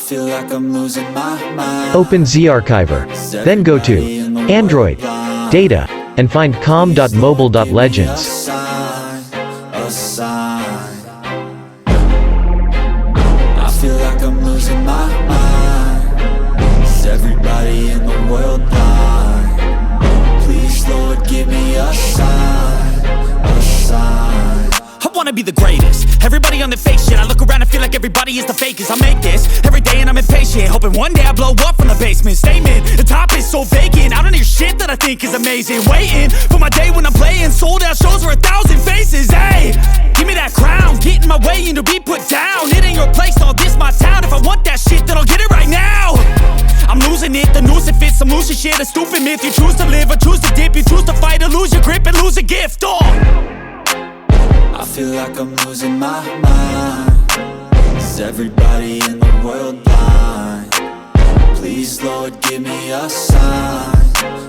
feel like I'm losing my mind. Open Zarchiver. Then go to Android, Data, and find com.mobile.legends. A sign. I feel like I'm losing my mind. Is everybody in the world blind? Please, Lord, give me a sign. A sign. I wanna be the greatest. Everybody on the fake shit. I look around and feel like everybody is the fakest. I make this every day and I'm impatient, hoping one day I blow up from the basement. Statement, the top is so vacant. I don't hear shit that I think is amazing. Waiting for my day when I'm playing sold out shows for 1,000 faces. Hey, give me that crown, get in my way and to be put down. It ain't your place, no, this my town. If I want that shit, then I'll get it right now. I'm losing it, the noose it fits, some losing shit, a stupid myth. You choose to live or choose to dip, you choose to fight or lose your grip and lose a gift. I feel like I'm losing my mind. Is everybody in the world blind? Please, Lord, give me a sign.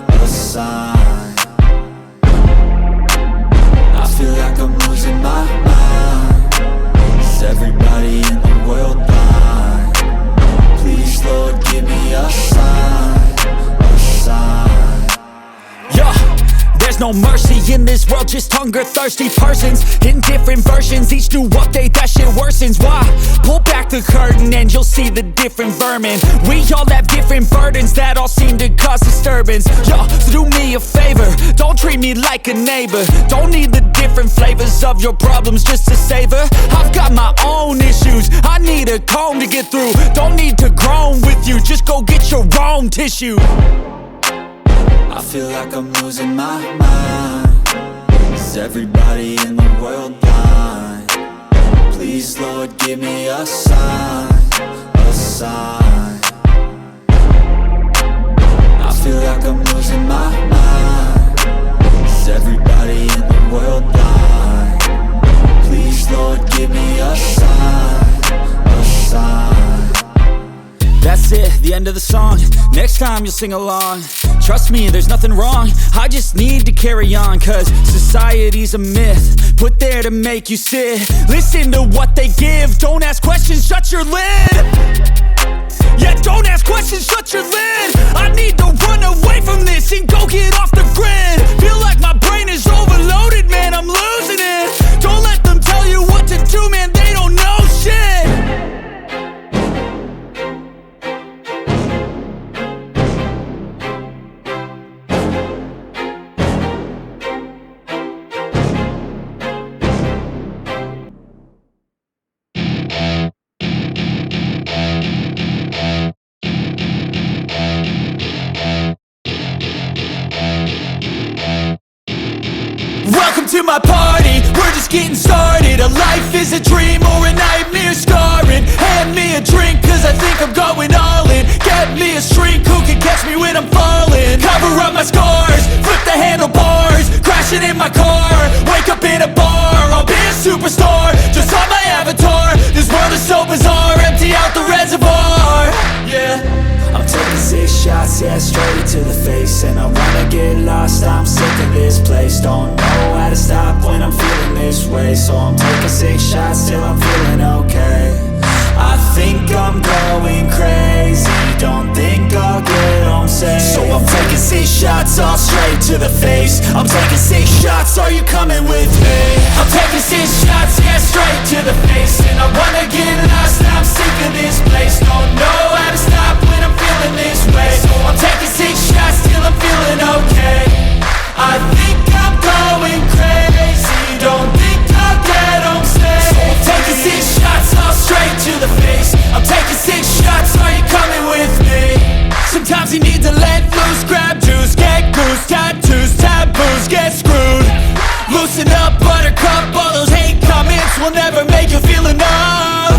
A sign. I feel like I'm losing my mind. Is everybody in the world blind? Please, Lord, give me a sign. A sign. Yeah. There's no mercy in this world, just hunger-thirsty persons in different versions. Each new update, that shit worsens. Why? Pull back the curtain and you'll see the different vermin. We all have different burdens that all seem to cause disturbance. Yo, so do me a favor, don't treat me like a neighbor. Don't need the different flavors of your problems just to savor. I've got my own issues, I need a comb to get through. Don't need to groan with you, just go get your own tissue. I feel like I'm losing my mind. Is everybody in the world blind? Please, Lord, give me a sign. A sign. I feel like I'm losing my mind. Is everybody in the world blind? Please, Lord, give me a sign. A sign. That's it, the end of the song. Next time you'll sing along. Trust me, there's nothing wrong. I just need to carry on, cause society's a myth put there to make you sit. Listen to what they give. Don't ask questions, shut your lid. Yeah, don't ask questions, shut your lid. I need to run away from this and go get off the grid. Feel like my brain is overloaded, man, I'm losing it. Don't let them tell you what to do, man, they don't know shit. Welcome to my party, we're just getting started. A life is a dream or a nightmare scarring. Hand me a drink cause I think I'm going all in. Get me a shrink who can catch me when I'm falling. Cover up my scars, flip the handlebars. Crashing in my car, wake up in a bar. I'll be a superstar, just on my avatar. This world is so bizarre, empty out the reservoir. Yeah, I'm taking 6 shots, yeah, straight to the face. And I wanna get lost, I'm sick of this place. Don't know how to stop when I'm feeling this way. So I'm taking 6 shots till I'm feeling okay. I think I'm going crazy, don't think I'll get home safe. So I'm taking 6 shots, all straight to the face. I'm taking 6 shots, are you coming with me? I'm taking 6 shots, yeah, straight to the face. And I wanna get lost, I'm sick of this place. Don't know how to stop when I'm feeling this way. So I'm taking 6 shots till I'm feeling okay. I think I'm going crazy, don't think I'll get home safe. So I'm taking 6 shots, all straight to the face. I'm taking 6 shots, are you coming with me? Sometimes you need to let loose, grab juice, get goose, tattoos, taboos, get screwed. Loosen up, buttercup, all those hate comments will never make you feel enough.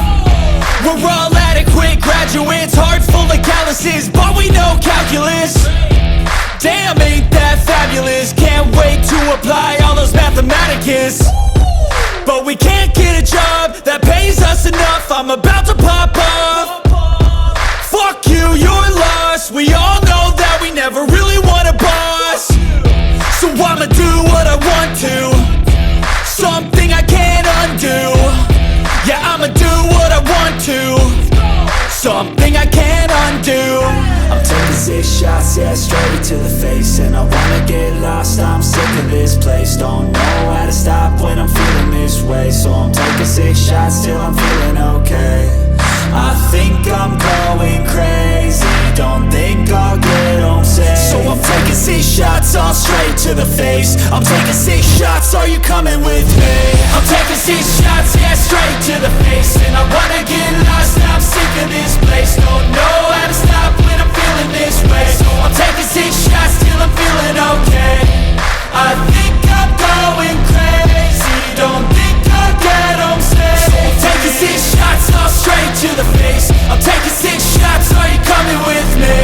We're all adequate graduates, heart full of calluses, but we know calculus. Damn, ain't that fabulous? Can't wait to apply all those mathematicus. But we can't get a job that pays us enough. I'm about to pop off. Fuck you, you're lost. We all know that we never really want a boss. So I'ma do what I want to, something I can't undo. Yeah, I'ma do what I want to, something I can't undo. I'm taking 6 shots, yeah, straight to the face. And I wanna get lost, I'm sick of this place. Don't know how to stop when I'm feeling this way. So I'm taking 6 shots till I'm feeling okay. I think I'm going crazy, don't think I'll get home safe. So I'm taking 6 shots, all straight to the face. I'm taking 6 shots, are you coming with me? I'm taking 6 shots, yeah, straight to the face. And I wanna get lost, I'm sick of this place. Don't know how to stop when I'm feeling this way. So I'm taking 6 shots till I'm feeling okay. I think I'm going crazy, don't think I'll get home safe. So I'm taking 6 shots, all straight to the face. I'm taking 6 shots, are you coming with me?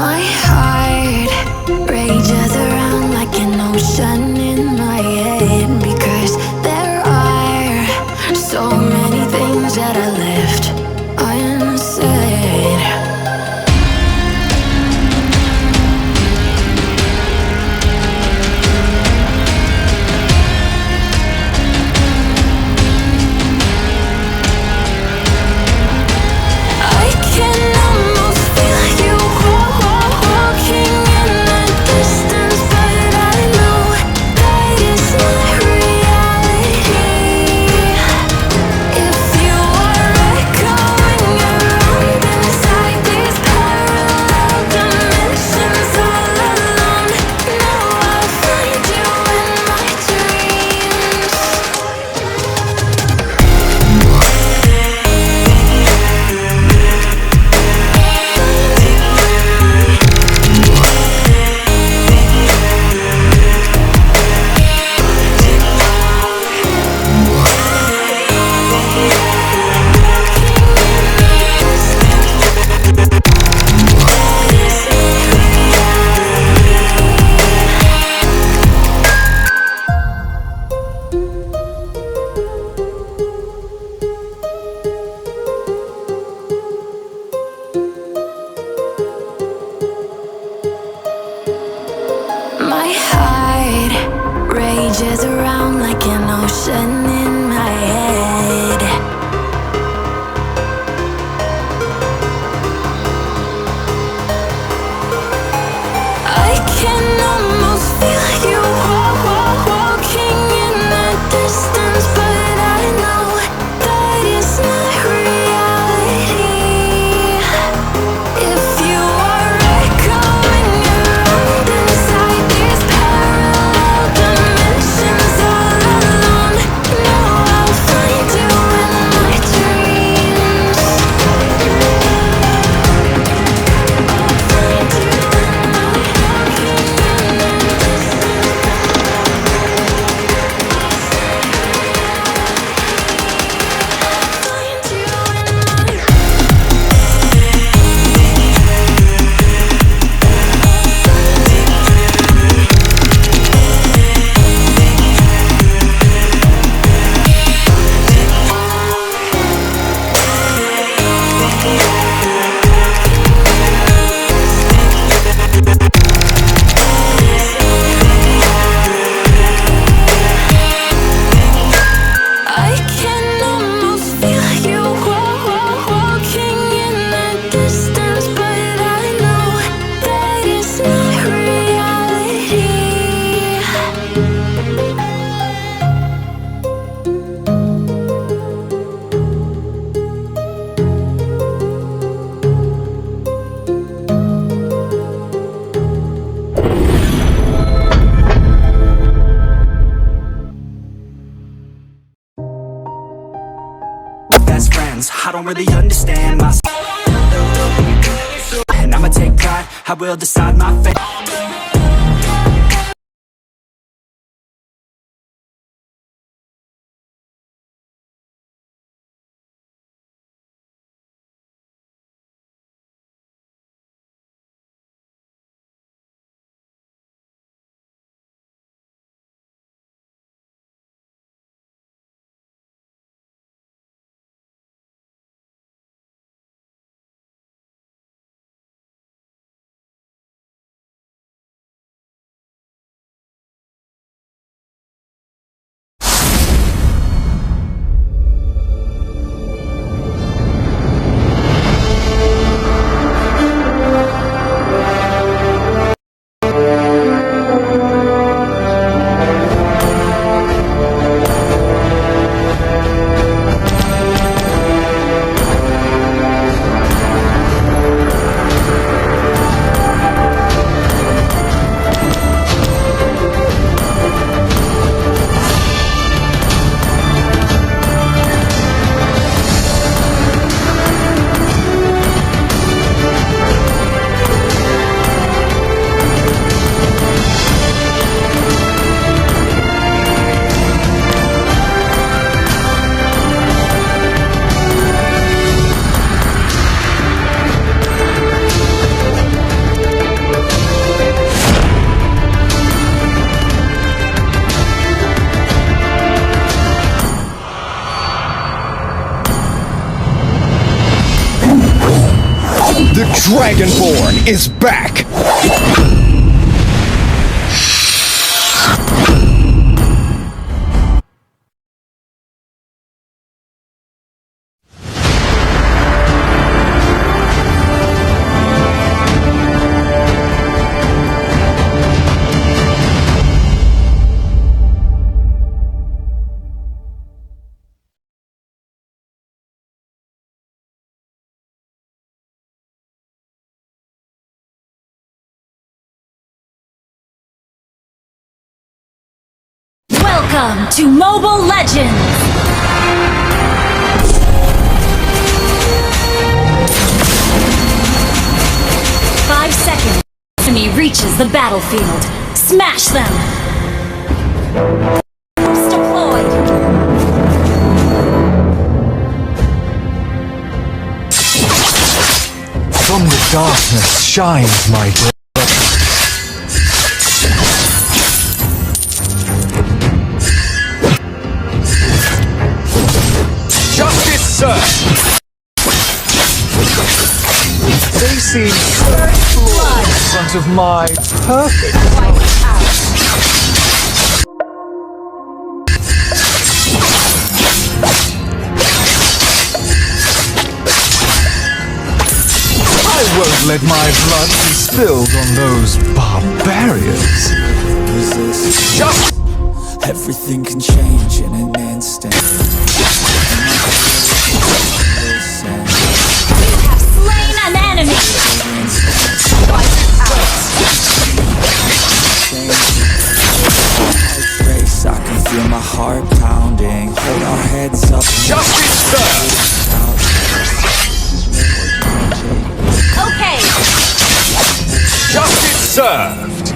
My heart rages around like an ocean in my head, because there are so many things that I left unsaid. I can almost feel you walking in the distance, but I know that it's not reality. If you are echoing around inside these parallel dimensions all alone, now I'll find you in my dreams. My heart rages around like an ocean in my head. I can almost feel you walking in the distance, but I know that it's not reality. If you are echoing around inside these parallel dimensions all alone, now I'll find you in my dreams. I'll find you in my walking in the I can almost feel you walking in the distance, but I know that it's not reality. Best friends, I don't really understand myself, and I'ma take pride, I will decide my fate. Dragonborn is back! Welcome to Mobile Legends! Five seconds. Enemy reaches the battlefield. Smash them! Troops deployed! From the darkness shines my glory. Justice served! They seem so flawed in front of my perfect. I won't let my blood be spilled on those barbarians. Just Everything can change in an instant. You have slain an enemy! Race, I can feel my heart pounding. Hold our heads up. justice served! Okay! Justice served!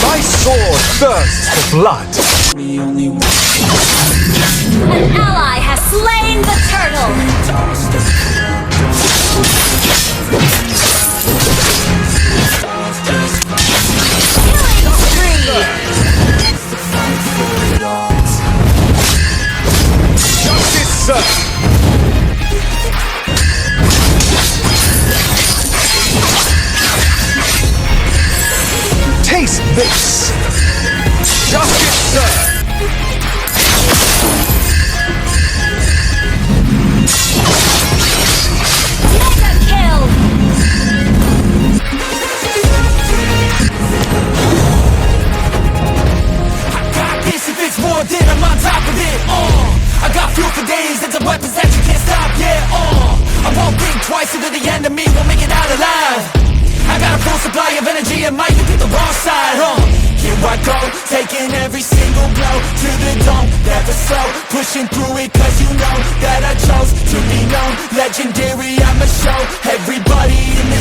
My sword thirsts for blood. We only want An ally has slain the turtle! Killing spree! Justice served! Taste this! Justice served! Mega kill! Got this if it's more than I'm on top of it, I got fuel for days, and some weapons that you can't stop, yeah, I won't think twice, into the enemy won't make it out alive. I got a full supply of energy and might hit the wrong side, Here I go, taking every single blow to the dome, never slow, pushing through it cause you know that I chose to be known, legendary, I'ma show everybody in this